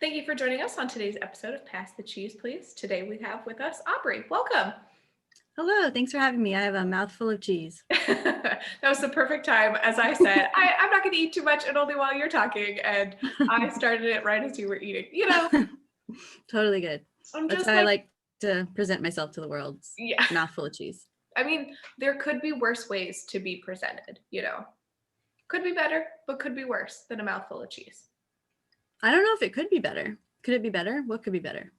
Thank you for joining us on today's episode of Pass the Cheese, Please. Today we have with us Aubrey. Welcome. Hello, thanks for having me. I have a mouthful of cheese. That was the perfect time. As I said, I'm not going to eat too much and only while you're talking. And I started it right as you were eating. Totally good. That's how I like to present myself to the world. Yeah. Mouthful of cheese. I mean, there could be worse ways to be presented, Could be better, but could be worse than a mouthful of cheese. I don't know if it could be better. Could it be better? What could be better?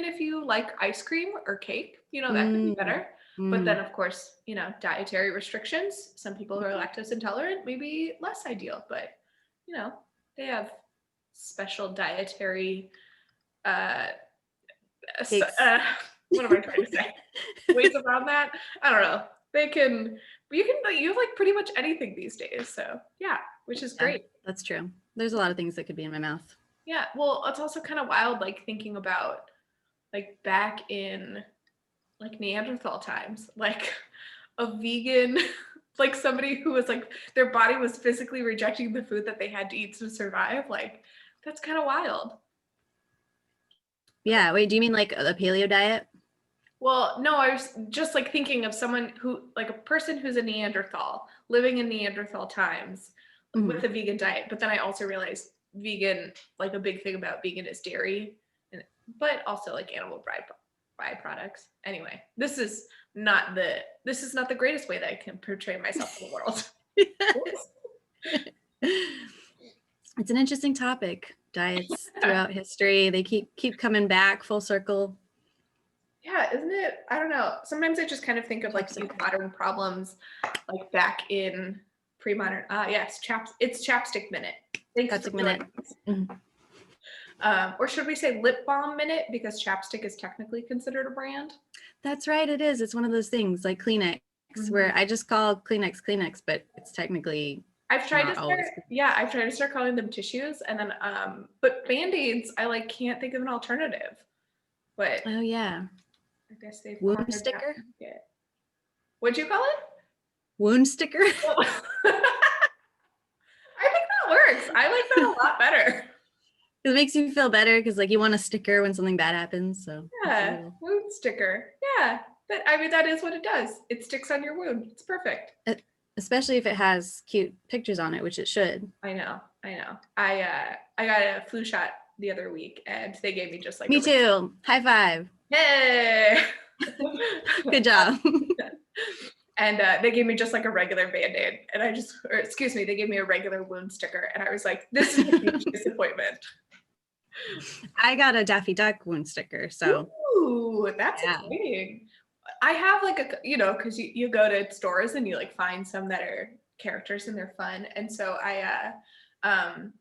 If you like ice cream or cake, that could be better. But then, of course, dietary restrictions. Some people who are lactose intolerant may be less ideal, but they have special dietary. What am I trying to say? Ways around that? I don't know. You have like pretty much anything these days. So yeah, which is great. That's true. There's a lot of things that could be in my mouth. Yeah. Well, it's also kind of wild, like thinking about like back in like Neanderthal times, like a vegan, like somebody who was like, their body was physically rejecting the food that they had to eat to survive. Like that's kind of wild. Yeah. Wait, do you mean like a paleo diet? Well, no, I was just like thinking of someone who, like a person who's a Neanderthal, living in Neanderthal times with a vegan diet. But then I also realized vegan, like a big thing about vegan is dairy, but also like animal byproducts. Anyway, this is not the greatest way that I can portray myself in the world. It's an interesting topic. Diets throughout history, they keep coming back full circle. Yeah, isn't it? I don't know. Sometimes I just kind of think of like these modern problems, like back in pre-modern. Yes, it's Chapstick Minute. Chapstick Minute. Or should we say Lip Balm Minute, because Chapstick is technically considered a brand? That's right, it is. It's one of those things like Kleenex, where I just call Kleenex, but it's technically I've tried to start calling them tissues, and then but Band-Aids, I like can't think of an alternative. But oh yeah. I guess they've wound sticker. What'd you call it? Wound sticker. I think that works. I like that a lot better. It makes you feel better because like you want a sticker when something bad happens. So yeah, wound sticker. Yeah, that is what it does. It sticks on your wound. It's perfect. Especially if it has cute pictures on it, which it should. I know. I got a flu shot the other week, and they gave me just like me too. High five. Hey. Good job. And they gave me just like a regular Band-Aid, and they gave me a regular wound sticker, and I was like, this is a huge disappointment. I got a Daffy Duck wound sticker, so. Ooh, that's exciting. I have like because you go to stores and you like find some that are characters and they're fun, and so I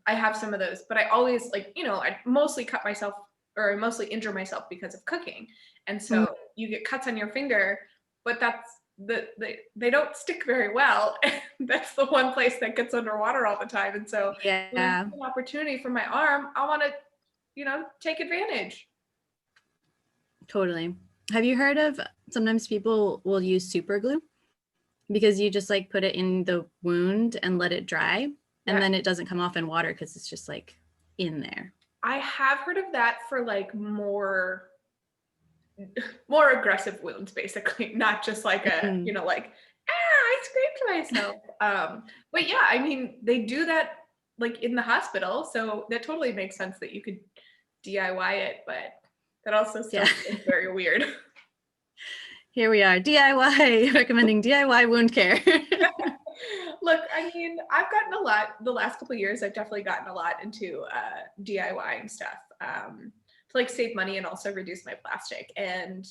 have some of those, but I always I mostly cut myself, or I mostly injure myself because of cooking, and so you get cuts on your finger, but that's they don't stick very well. That's the one place that gets underwater all the time, and so when I get an opportunity for my arm, I want to take advantage. Totally. Have you heard of sometimes people will use super glue because you just like put it in the wound and let it dry, and then it doesn't come off in water because it's just like in there? I have heard of that for like more aggressive wounds, basically, not just like a I scraped myself. But yeah, I mean, they do that like in the hospital, so that totally makes sense that you could DIY it, but that also still is very weird. Here we are, DIY, recommending DIY wound care. Look, I mean, I've gotten a lot the last couple of years. I've definitely gotten a lot into DIYing stuff to like save money and also reduce my plastic. And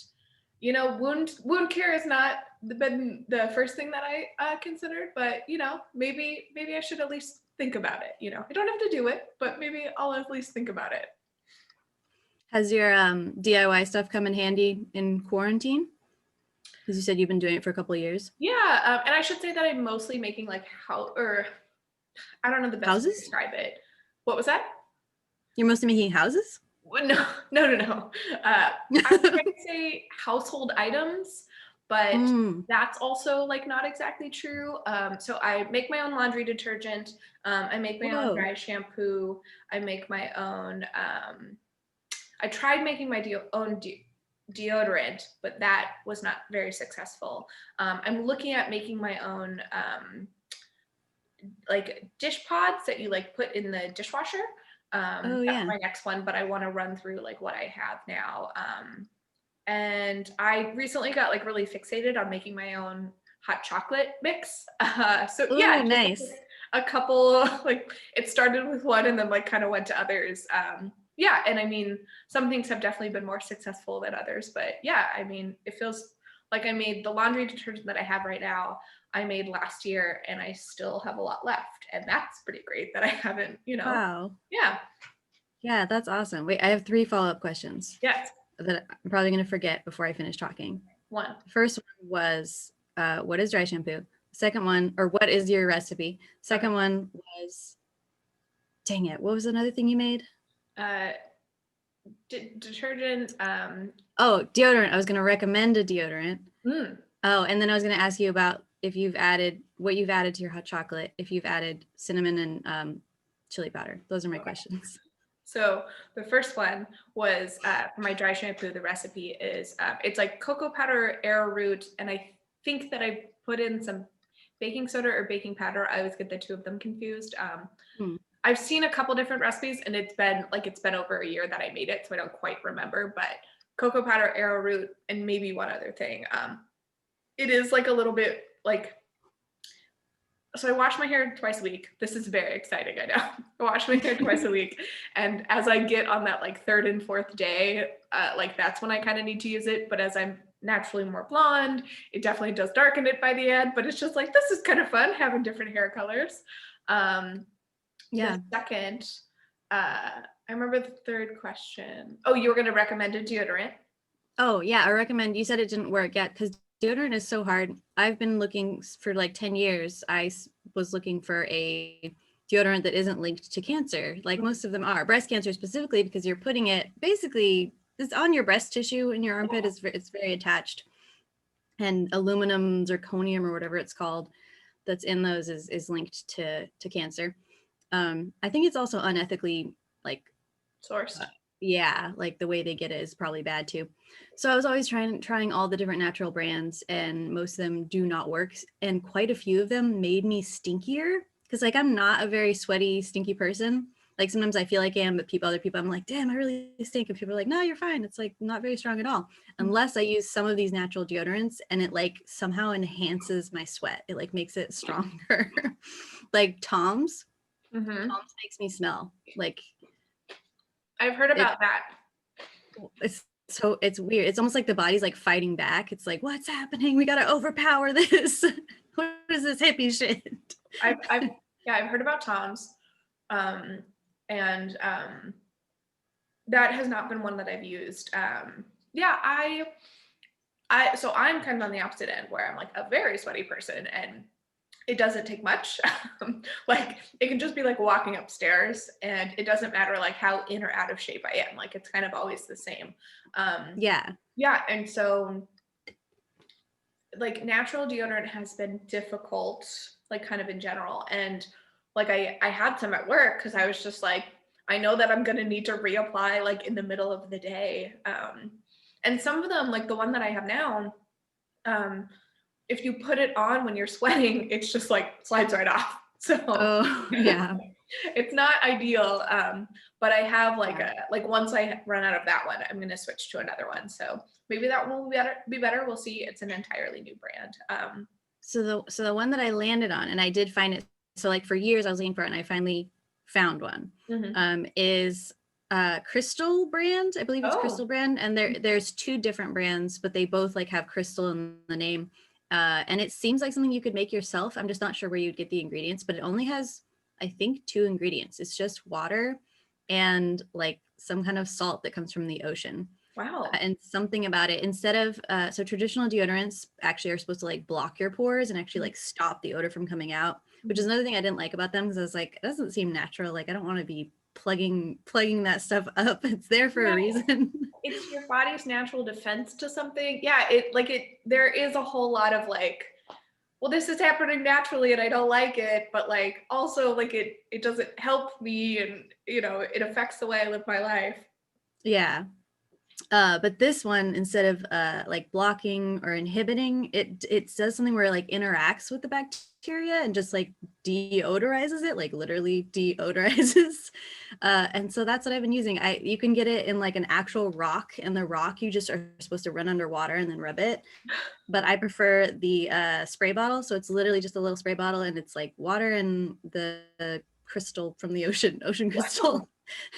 wound care has not been the first thing that I considered, but maybe I should at least think about it. I don't have to do it, but maybe I'll at least think about it. Has your DIY stuff come in handy in quarantine? Because you said you've been doing it for a couple of years. Yeah, and I should say that I'm mostly making like I don't know the best way to describe it. What was that? You're mostly making houses? No. I was trying to say household items, but Mm. that's also like not exactly true. So I make my own laundry detergent. I make my own Whoa. dry shampoo. I make my own. I tried making my deodorant, but that was not very successful. I'm looking at making my own like dish pods that you like put in the dishwasher. Oh That's yeah. my next one, but I want to run through like what I have now. And I recently got like really fixated on making my own hot chocolate mix. So Oh, yeah, just nice. a couple like it started with one and then like kind of went to others. Yeah, and I mean some things have definitely been more successful than others, but yeah, I mean it feels like I made the laundry detergent that I have right now. I made last year and I still have a lot left, and that's pretty great that I haven't, Wow. yeah. Yeah, that's awesome. Wait, I have 3 follow-up questions Yes. that I'm probably going to forget before I finish talking. One. The first one was, what is dry shampoo? Second one, or what is your recipe? Second Okay. one was, dang it, what was another thing you made? Uh detergent. Oh, deodorant. I was going to recommend a deodorant. Mm, Oh, and then I was going to ask you about if you've added what you've added to your hot chocolate, if you've added cinnamon and chili powder. Those are my okay. questions. So the first one was for my dry shampoo. The recipe is it's like cocoa powder, arrowroot, and I think that I put in some baking soda or baking powder. I always get the two of them confused. Hmm. I've seen a couple different recipes, and it's been over a year that I made it, so I don't quite remember. But cocoa powder, arrowroot, and maybe one other thing. It is like a little bit like, so I wash my hair twice a week. This is very exciting, I know. I wash my hair twice a week. And as I get on that like third and fourth day, like that's when I kind of need to use it. But as I'm naturally more blonde, it definitely does darken it by the end. But it's just like, this is kind of fun having different hair colors. Yeah. The second, I remember the third question. Oh, you were going to recommend a deodorant? Oh, yeah. I recommend, you said it didn't work yet because deodorant is so hard. I've been looking for like 10 years. Was looking for a deodorant that isn't linked to cancer, like most of them are. Breast cancer specifically, because you're putting it basically, it's on your breast tissue in your armpit. It's very attached. And aluminum, zirconium, or whatever it's called, that's in those is linked to cancer. I think it's also unethically like Sourced. yeah, like the way they get it is probably bad too. So I was always trying all the different natural brands, and most of them do not work. And quite a few of them made me stinkier because like I'm not a very sweaty, stinky person. Like sometimes I feel like I am, but other people, I'm like, damn, I really stink. And people are like, no, you're fine. It's like not very strong at all. Unless I use some of these natural deodorants and it like somehow enhances my sweat. It like makes it stronger. Like Tom's. Mm-hmm. Tom's makes me smell like I've heard it. about that. It's weird. It's almost like the body's like fighting back. It's like, what's happening? We gotta overpower this. What is this hippie shit? I've heard about Tom's, and that has not been one that I've used. Yeah, so I'm kind of on the opposite end where I'm like a very sweaty person, and it doesn't take much. Like it can just be like walking upstairs, and it doesn't matter like how in or out of shape I am. Like it's kind of always the same. Yeah. Yeah, and so like natural deodorant has been difficult, like kind of in general. And like I had some at work because I was just like, I know that I'm gonna need to reapply like in the middle of the day. And some of them, like the one that I have now, if you put it on when you're sweating, it's just like slides right off. So Oh, yeah. it's not ideal. But I have like once I run out of that one, I'm gonna switch to another one. So maybe that one will be better. We'll see. It's an entirely new brand. So the one that I landed on, and I did find it. So like for years I was looking for it, and I finally found one. Is Crystal brand. I believe it's Crystal brand, and there's 2 different brands, but they both like have crystal in the name. And it seems like something you could make yourself. I'm just not sure where you'd get the ingredients, but it only has, I think, 2 ingredients. It's just water and like some kind of salt that comes from the ocean. Wow. And something about it, instead of, so traditional deodorants actually are supposed to like block your pores and actually like stop the odor from coming out, which is another thing I didn't like about them because I was like, it doesn't seem natural. Like I don't want to be plugging that stuff up. It's there for a reason. It's your body's natural defense to something. Yeah, there is a whole lot of like, well, this is happening naturally and I don't like it, but like also like it doesn't help me, and it affects the way I live my life. Yeah. But this one, instead of like blocking or inhibiting, it does something where it like interacts with the bacteria and just like deodorizes it, like literally deodorizes. And so that's what I've been using. You can get it in like an actual rock, and the rock you just are supposed to run underwater and then rub it. But I prefer the spray bottle. So it's literally just a little spray bottle, and it's like water and the crystal from the ocean crystal. Wow.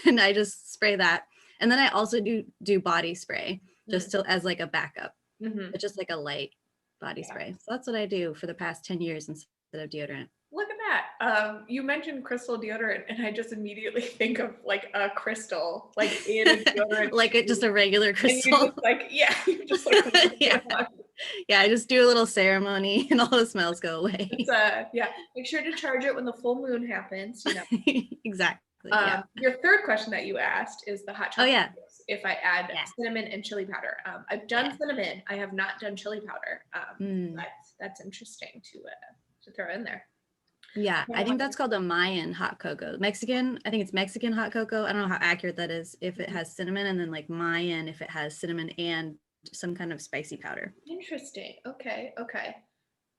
And I just spray that. And then I also do body spray just as like a backup, but just like a light body spray. So that's what I do for the past 10 years instead of deodorant. Look at that. You mentioned crystal deodorant, and I just immediately think of like a crystal, like in a deodorant. Like it just a regular crystal. And you just like yeah. Yeah, I just do a little ceremony and all the smells go away. Make sure to charge it when the full moon happens. Exactly. Your third question that you asked is the hot chocolate. Oh yeah. If I add cinnamon and chili powder. I've done cinnamon. I have not done chili powder. That's interesting to throw in there. Yeah, I think that's called a Mayan hot cocoa. Mexican, I think it's Mexican hot cocoa. I don't know how accurate that is if it has cinnamon, and then like Mayan if it has cinnamon and some kind of spicy powder. Interesting. Okay.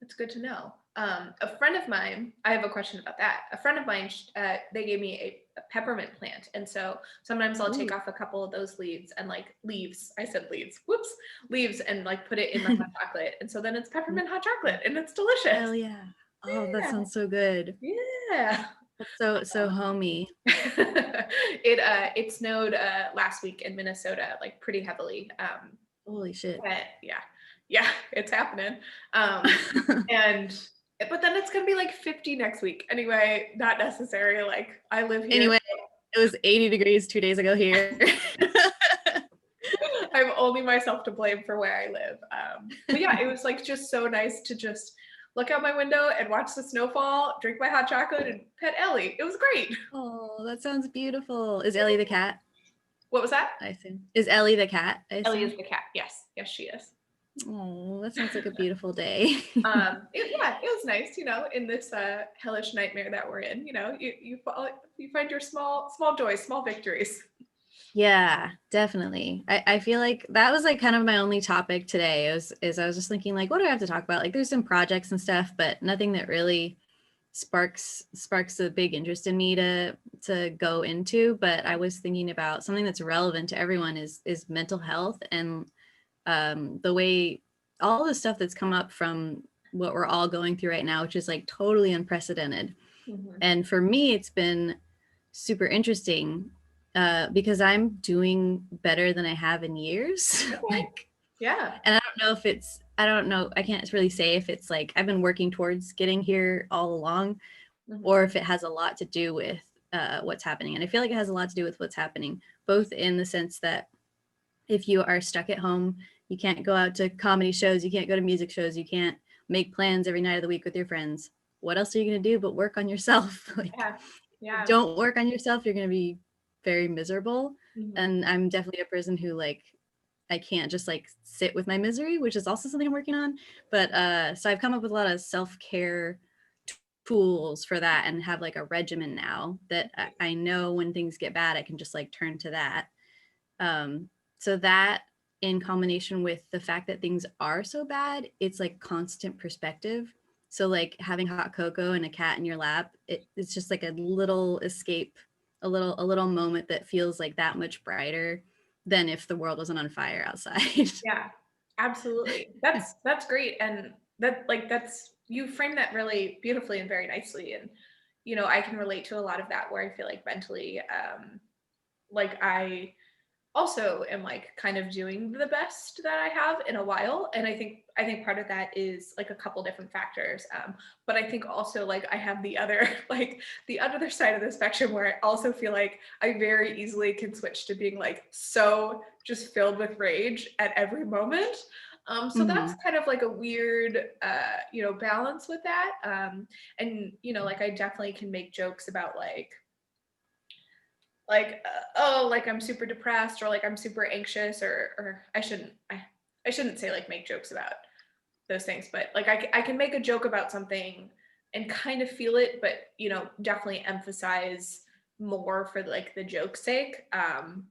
That's good to know. A friend of mine, I have a question about that. A friend of mine, they gave me a peppermint plant. And so sometimes I'll take off a couple of those leaves and like leaves. I said leaves. Whoops. Leaves, and like put it in the hot chocolate. And so then it's peppermint hot chocolate, and it's delicious. Hell yeah. Oh, that sounds so good. Yeah. That's so homey. It snowed last week in Minnesota, like pretty heavily. Holy shit. Yeah, it's happening. But then it's gonna be like 50 next week. Anyway, not necessary. Like I live here. Anyway, it was 80 degrees 2 days ago here. I'm only myself to blame for where I live. But yeah, it was like just so nice to just look out my window and watch the snowfall, drink my hot chocolate, and pet Ellie. It was great. Oh, that sounds beautiful. Is Ellie the cat? What was that? I assume. Is Ellie the cat? Ellie is the cat. Yes, she is. Oh, that sounds like a beautiful day. It was nice, in this hellish nightmare that we're in. You find your small joys, small victories. Yeah, definitely. I feel like that was like kind of my only topic today. I was just thinking like, what do I have to talk about? Like there's some projects and stuff, but nothing that really sparks a big interest in me to go into. But I was thinking about something that's relevant to everyone is mental health, and the way all the stuff that's come up from what we're all going through right now, which is like totally unprecedented. And for me, it's been super interesting because I'm doing better than I have in years. Okay. And I don't know, I can't really say if it's like I've been working towards getting here all along, or if it has a lot to do with what's happening. And I feel like it has a lot to do with what's happening, both in the sense that if you are stuck at home, you can't go out to comedy shows, you can't go to music shows, you can't make plans every night of the week with your friends. What else are you going to do but work on yourself? Don't work on yourself, you're going to be very miserable. And I'm definitely a person who like I can't just like sit with my misery, which is also something I'm working on. But so I've come up with a lot of self-care tools for that, and have like a regimen now that I know when things get bad I can just like turn to that. So that, in combination with the fact that things are so bad, it's like constant perspective. So like having hot cocoa and a cat in your lap, it's just like a little escape, a little moment that feels like that much brighter than if the world wasn't on fire outside. Yeah, absolutely. That's great. And that's you framed that really beautifully and very nicely. And I can relate to a lot of that, where I feel like mentally, like I also am like kind of doing the best that I have in a while. And I think part of that is like a couple different factors. But I think also like I have the other side of the spectrum, where I also feel like I very easily can switch to being like so just filled with rage at every moment. So that's kind of like a weird, balance with that. And like I definitely can make jokes about like, like, oh, like I'm super depressed or like I'm super anxious, or I shouldn't say like make jokes about those things, but like I can make a joke about something and kind of feel it, but definitely emphasize more for like the joke's sake.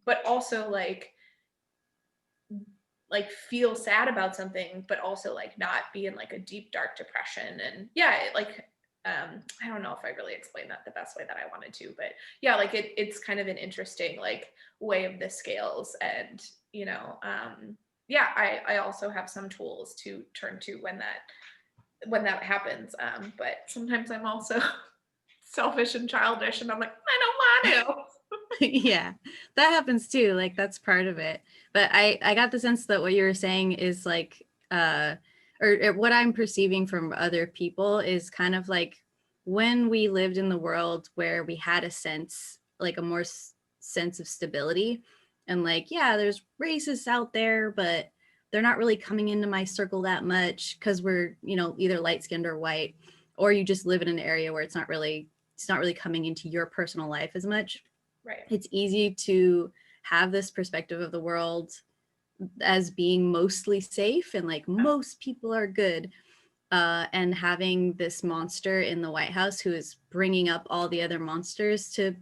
But also like feel sad about something, but also like not be in like a deep dark depression. And yeah, I don't know if I really explained that the best way that I wanted to, but yeah, like it's kind of an interesting like way of the scales. And yeah, I also have some tools to turn to when that happens. But sometimes I'm also selfish and childish and I'm like, I don't want to. Yeah, that happens too. Like that's part of it. But I got the sense that what you were saying is like or what I'm perceiving from other people is kind of like when we lived in the world where we had a sense, like a more sense of stability, and like, yeah, there's racists out there, but they're not really coming into my circle that much because we're, either light skinned or white, or you just live in an area where it's not really coming into your personal life as much. Right. It's easy to have this perspective of the world as being mostly safe and like most people are good. And having this monster in the White House who is bringing up all the other monsters to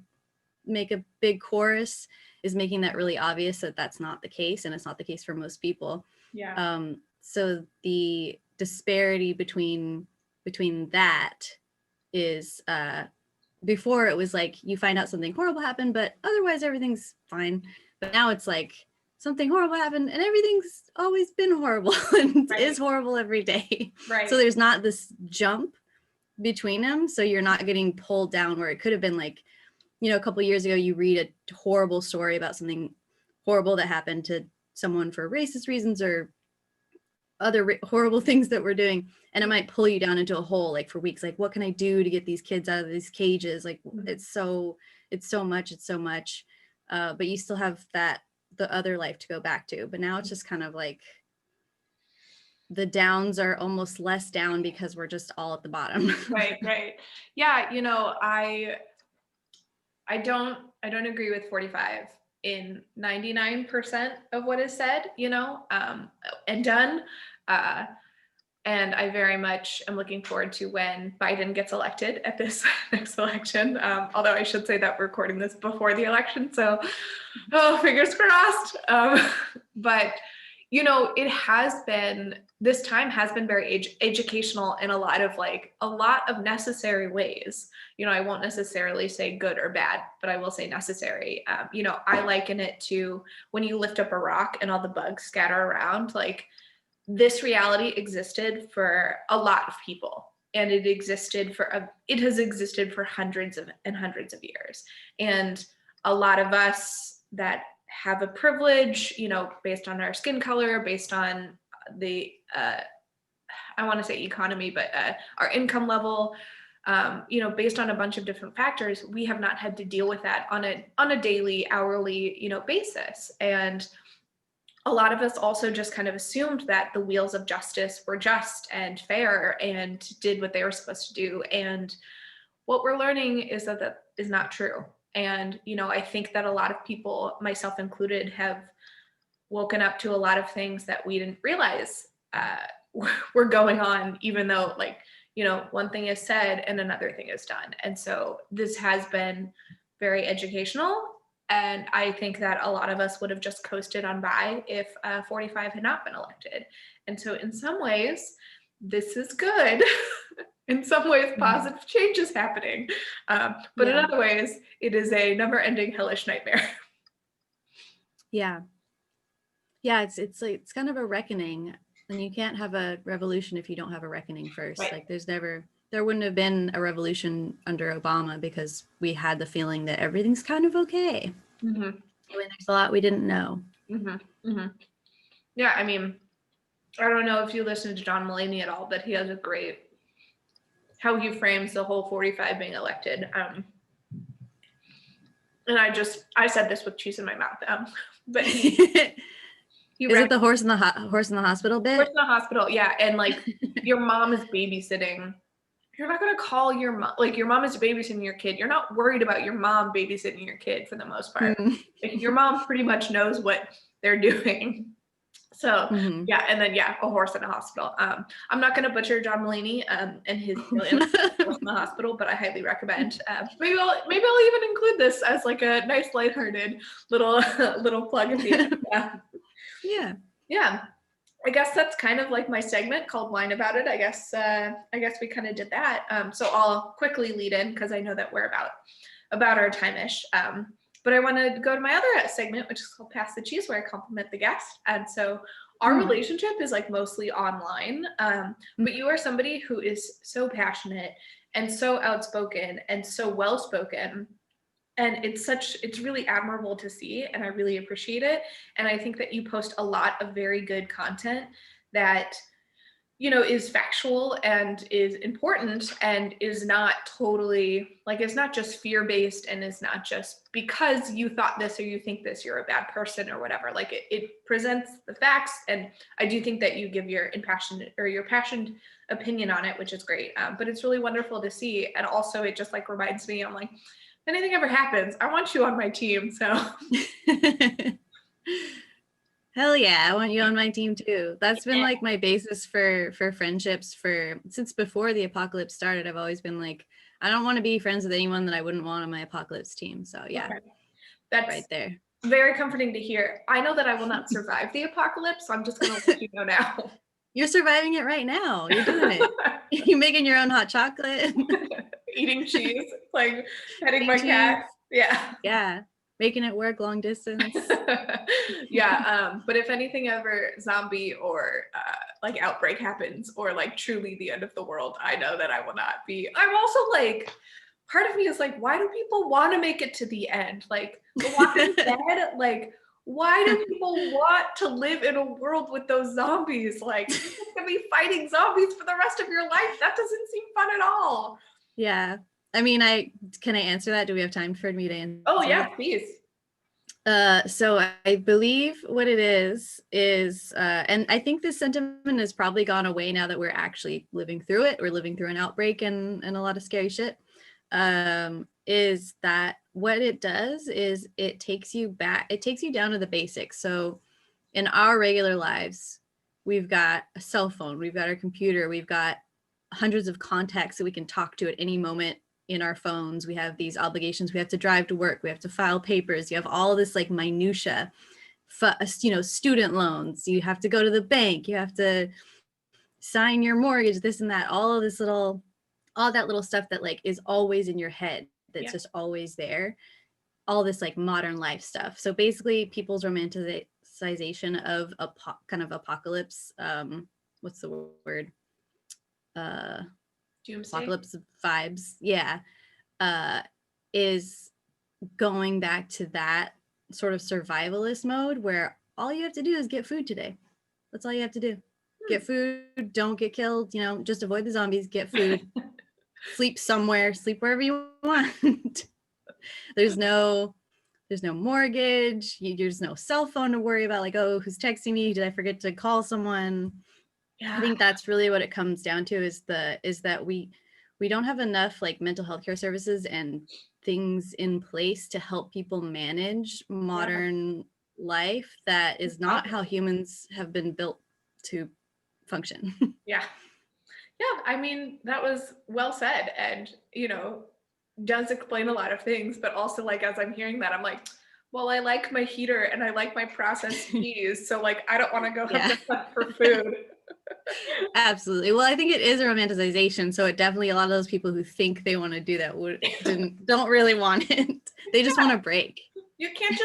make a big chorus is making that really obvious that that's not the case, and it's not the case for most people. Yeah. So the disparity between that is before it was like you find out something horrible happened, but otherwise everything's fine. But now it's like something horrible happened and everything's always been horrible and Right. is horrible every day. Right. So there's not this jump between them. So you're not getting pulled down where it could have been like, a couple years ago, you read a horrible story about something horrible that happened to someone for racist reasons or other horrible things that we're doing, and it might pull you down into a hole like for weeks, like what can I do to get these kids out of these cages, like it's so much, but you still have the other life to go back to. But now it's just kind of like the downs are almost less down because we're just all at the bottom. Right. Yeah, I don't agree with 45 in 99% of what is said, and done. And I very much am looking forward to when Biden gets elected at this next election. Although I should say that we're recording this before the election, so fingers crossed. But this time has been very educational in a lot of necessary ways. I won't necessarily say good or bad, but I will say necessary. I liken it to when you lift up a rock and all the bugs scatter around. Like, this reality existed for a lot of people, and it has existed for hundreds and hundreds of years. And a lot of us that have a privilege, based on our skin color, based on the I want to say economy, but our income level, based on a bunch of different factors, we have not had to deal with that on a daily, hourly, basis. And a lot of us also just kind of assumed that the wheels of justice were just and fair and did what they were supposed to do. And what we're learning is that is not true. And, I think that a lot of people, myself included, have woken up to a lot of things that we didn't realize were going on, even though one thing is said and another thing is done. And so this has been very educational. And I think that a lot of us would have just coasted on by if 45 had not been elected. And so in some ways, this is good. In some ways, positive change is happening. But in other ways, it is a never-ending hellish nightmare. Yeah, it's kind of a reckoning, and you can't have a revolution if you don't have a reckoning first. Right. Like there wouldn't have been a revolution under Obama because we had the feeling that everything's kind of okay. Mm-hmm. When there's a lot we didn't know. Mm-hmm. Mm-hmm. Yeah, I mean, I don't know if you listen to John Mulaney at all, but he has a great how he frames the whole 45 being elected. And I said this with cheese in my mouth. But is it the horse in the hospital bit? Horse in the hospital, yeah. And like your mom is babysitting you're not going to call your mom, like your mom is babysitting your kid. You're not worried about your mom babysitting your kid for the most part. Like, your mom pretty much knows what they're doing. So Mhm. yeah, and then yeah, a horse in a hospital. I'm not going to butcher John Mulaney and his brilliance in Horse in the Hospital, but I highly recommend. Maybe I'll even include this as like a nice lighthearted little little plug at the end. Yeah. Yeah. I guess that's kind of like my segment called Wine About It. I guess we kind of did that. So I'll quickly lead in because I know that we're about our time-ish. But I want to go to my other segment, which is called Pass the Cheese, where I compliment the guest. And so our relationship is like mostly online. But you are somebody who is so passionate and so outspoken and so well spoken. And it's really admirable to see, and I really appreciate it. And I think that you post a lot of very good content that, is factual and is important and is not totally like, it's not just fear-based, and is not just because you thought this or you think this, you're a bad person or whatever. Like, it presents the facts, and I do think that you give your impassioned or your passionate opinion on it, which is great. But it's really wonderful to see. And also it just like reminds me, I'm like, if anything ever happens, I want you on my team. So Hell yeah, I want you on my team too. That's been like my basis for friendships since before the apocalypse started. I've always been like, I don't want to be friends with anyone that I wouldn't want on my apocalypse team. So yeah, okay. That's right there. Very comforting to hear. I know that I will not survive the apocalypse, so I'm just gonna let you know now. You're surviving it right now. You're doing it. You're making your own hot chocolate. Eating cheese, like petting my cat. Yeah. Yeah. Making it work long distance. Yeah. But if anything ever zombie or like outbreak happens, or like truly the end of the world, I know that I will not be. I'm also like, part of me is like, why do people want to make it to the end? Like, The Walking Dead, like, why do people want to live in a world with those zombies? Like, you're just gonna be fighting zombies for the rest of your life. That doesn't seem fun at all. Yeah. I mean, can I answer that? Do we have time for me to answer? Oh yeah, please. So I believe what it is, and I think this sentiment has probably gone away now that we're actually living through it. We're living through an outbreak and a lot of scary shit. Is that what it does is it takes you down to the basics. So in our regular lives, we've got a cell phone, we've got our computer, we've got hundreds of contacts that we can talk to at any moment in our phones. We have these obligations. We have to drive to work. We have to file papers. You have all this like minutia, student loans. You have to go to the bank. You have to sign your mortgage, this and that, all that little stuff that like is always in your head. That's just always there. All this like modern life stuff. So basically people's romanticization of a kind of apocalypse. What's the word? Doomsday? Apocalypse vibes. Yeah. Is going back to that sort of survivalist mode where all you have to do is get food today. That's all you have to do. Get food, don't get killed, just avoid the zombies, get food, sleep somewhere, sleep wherever you want. There's no mortgage, there's no cell phone to worry about, like, oh, who's texting me? Did I forget to call someone? Yeah. I think that's really what it comes down to is that we don't have enough like mental health care services and things in place to help people manage modern life that is not how humans have been built to function. Yeah. I mean, that was well said, and does explain a lot of things. But also, like, as I'm hearing that, I'm like, well, I like my heater and I like my processed cheese, so like I don't want to go have to hunt for food. Absolutely. Well, I think it is a romanticization. So it definitely, a lot of those people who think they want to do that don't really want it. They just want a break. You can't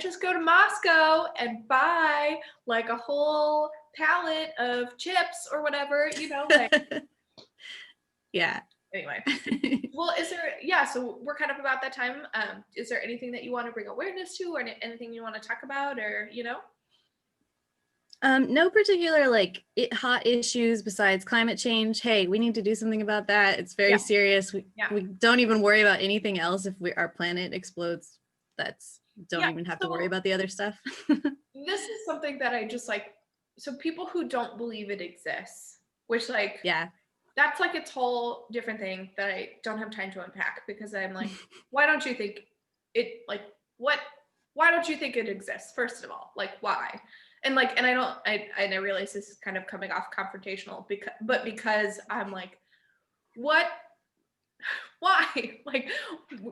just go to Moscow and buy like a whole pallet of chips or whatever, like. Yeah. Anyway. Well, so we're kind of about that time. Is there anything that you want to bring awareness to, or anything you want to talk about, or no particular like hot issues besides climate change. Hey, we need to do something about that. It's very serious. We don't even worry about anything else. If our planet explodes, don't even have to worry about the other stuff. This is something that I just like. So people who don't believe it exists, which like, that's like its whole different thing that I don't have time to unpack, because I'm like, why don't you think it, like, what, why don't you think it exists? First of all, like, why? And like, and I realize this is kind of coming off confrontational, because I'm like, what, why? Like,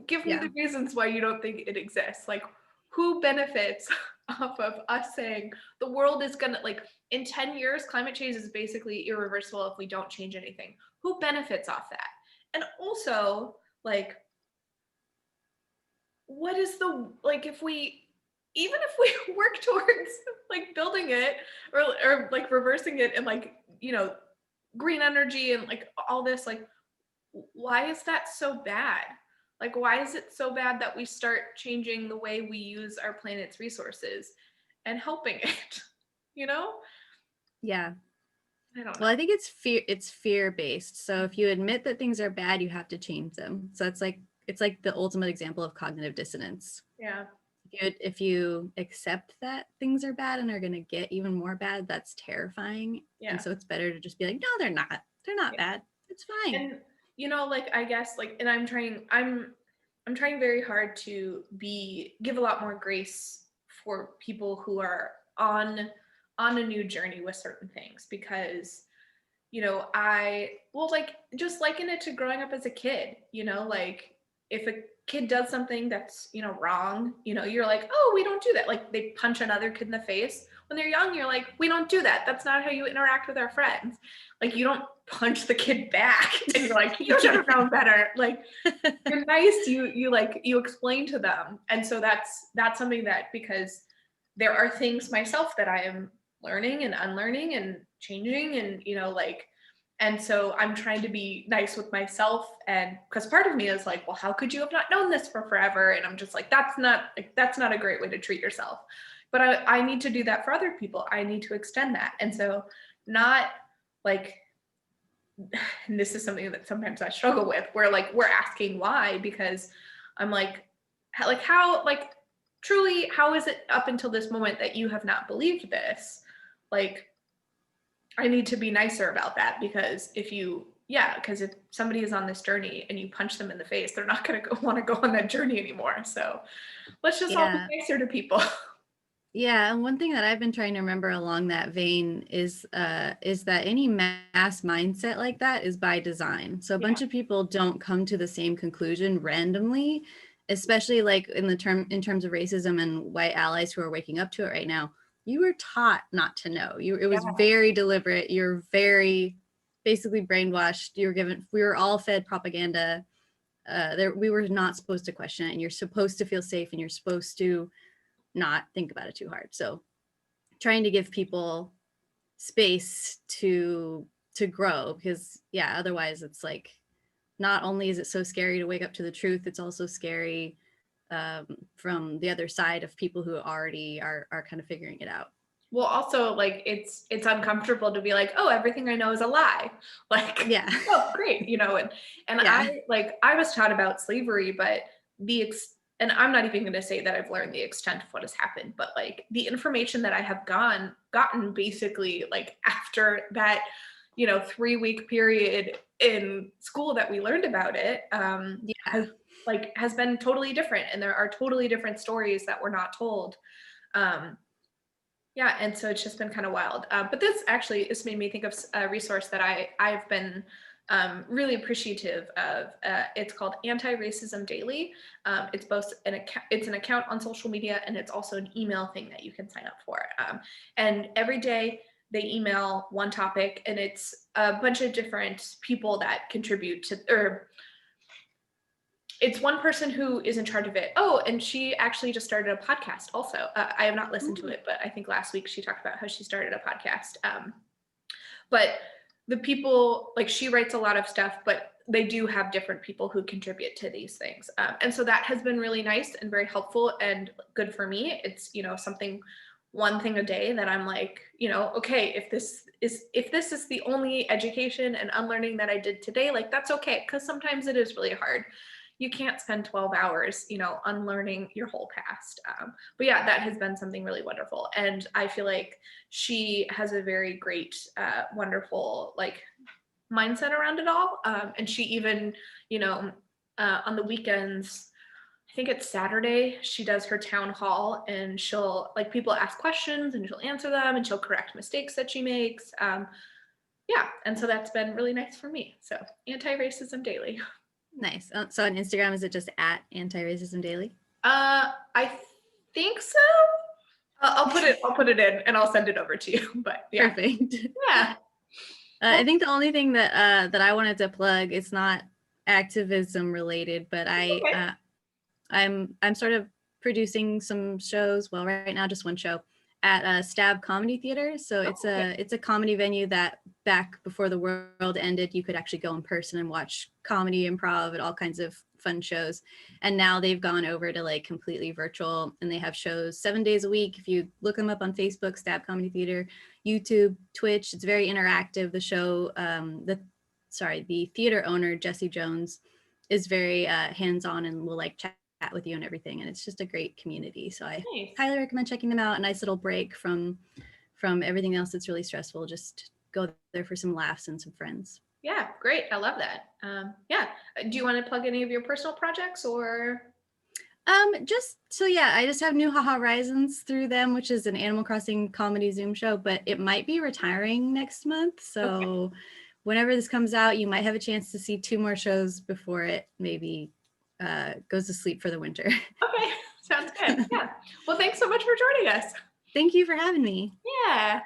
give me Yeah. the reasons why you don't think it exists. Like, who benefits off of us saying the world is gonna, like, in 10 years, climate change is basically irreversible if we don't change anything? Who benefits off that? And also, like, what is the, like, if we, even if we work towards like building it, or like reversing it, and like, green energy and like all this, like, why is that so bad? Like, why is it so bad that we start changing the way we use our planet's resources and helping it? You know? Yeah. I don't know. Well, I think it's fear based. So if you admit that things are bad, you have to change them. So it's like the ultimate example of cognitive dissonance. Yeah. If you accept that things are bad and are going to get even more bad, that's terrifying. Yeah. And so it's better to just be like, no, they're not. They're not bad. It's fine. And like, I guess, like, and I'm trying very hard to give a lot more grace for people who are on a new journey with certain things, because I will, like, just liken it to growing up as a kid. Like, if a kid does something that's wrong, you're like, oh, we don't do that. Like, they punch another kid in the face when they're young, you're like, we don't do that. That's not how you interact with our friends. Like, you don't punch the kid back and you're like, you should have known better. Like, you're nice, you explain to them. And so that's something that, because there are things myself that I am learning and unlearning and changing, and like, and so I'm trying to be nice with myself, and because part of me is like, well, how could you have not known this for forever? And I'm just like, that's not a great way to treat yourself. But I need to do that for other people. I need to extend that. And so, not like, and this is something that sometimes I struggle with, where like we're asking why, because I'm like how, like, truly, how is it up until this moment that you have not believed this? Like, I need to be nicer about that, because because if somebody is on this journey and you punch them in the face, they're not going to want to go on that journey anymore. So let's just all Yeah. be nicer to people. Yeah, and one thing that I've been trying to remember along that vein is that any mass mindset like that is by design. So a bunch of people don't come to the same conclusion randomly, especially like in terms of racism and white allies who are waking up to it right now. You were taught not to know. It was very deliberate. You're very basically brainwashed. We were all fed propaganda. We were not supposed to question it, and you're supposed to feel safe, and you're supposed to not think about it too hard. So trying to give people space to grow, because otherwise it's like, not only is it so scary to wake up to the truth, it's also scary from the other side of people who already are kind of figuring it out. Well, also, like, it's uncomfortable to be like, oh, everything I know is a lie. Like, oh, great, and I was taught about slavery, but and I'm not even going to say that I've learned the extent of what has happened, but like the information that I have gotten basically, like, after that 3-week period in school that we learned about it, has been totally different, and there are totally different stories that were not told. And so it's just been kind of wild. But this made me think of a resource that I've been really appreciative of. It's called Anti-Racism Daily. It's both an account on social media, and it's also an email thing that you can sign up for. And every day they email one topic, and it's a bunch of different people that contribute to, or it's one person who is in charge of it. Oh, and she actually just started a podcast also. I have not listened to it, but I think last week she talked about how she started a podcast. But the people, like, she writes a lot of stuff, but they do have different people who contribute to these things. And so that has been really nice and very helpful and good for me. It's, one thing a day that I'm like, okay, if this is the only education and unlearning that I did today, like, that's okay. Because sometimes it is really hard. You can't spend 12 hours, unlearning your whole past. But that has been something really wonderful. And I feel like she has a very great, wonderful, like, mindset around it all. And she even, you know, on the weekends, I think it's Saturday, she does her town hall and she'll like people ask questions and she'll answer them and she'll correct mistakes that she makes. Yeah, and so that's been really nice for me. So anti-racism daily. Nice. So on Instagram, is it just at Anti-Racism Daily? I think so. I'll put it in and I'll send it over to you. But yeah. Perfect. Yeah. I think the only thing that I wanted to plug, it's not activism related, but Okay. I'm sort of producing some shows. Well, right now just one show at Stab Comedy Theater. So it's a comedy venue that back before the world ended, you could actually go in person and watch comedy, improv, and all kinds of fun shows. And now they've gone over to like completely virtual, and they have shows 7 days a week. If you look them up on Facebook, Stab Comedy Theater, YouTube, Twitch, it's very interactive. The show, the theater owner, Jesse Jones, is very hands-on and will like chat with you and everything, and it's just a great community. So I Nice. highly recommend checking them out. A nice little break from everything else that's really stressful. Just go there for some laughs and some friends. Yeah, great. I love that. Yeah. Do you want to plug any of your personal projects or? Just so yeah, I just have New Horizons through them, which is an Animal Crossing comedy Zoom show, but it might be retiring next month. So whenever this comes out, you might have a chance to see 2 more shows before it maybe goes to sleep for the winter. Okay, sounds good. Yeah. Well, thanks so much for joining us. Thank you for having me. Yeah.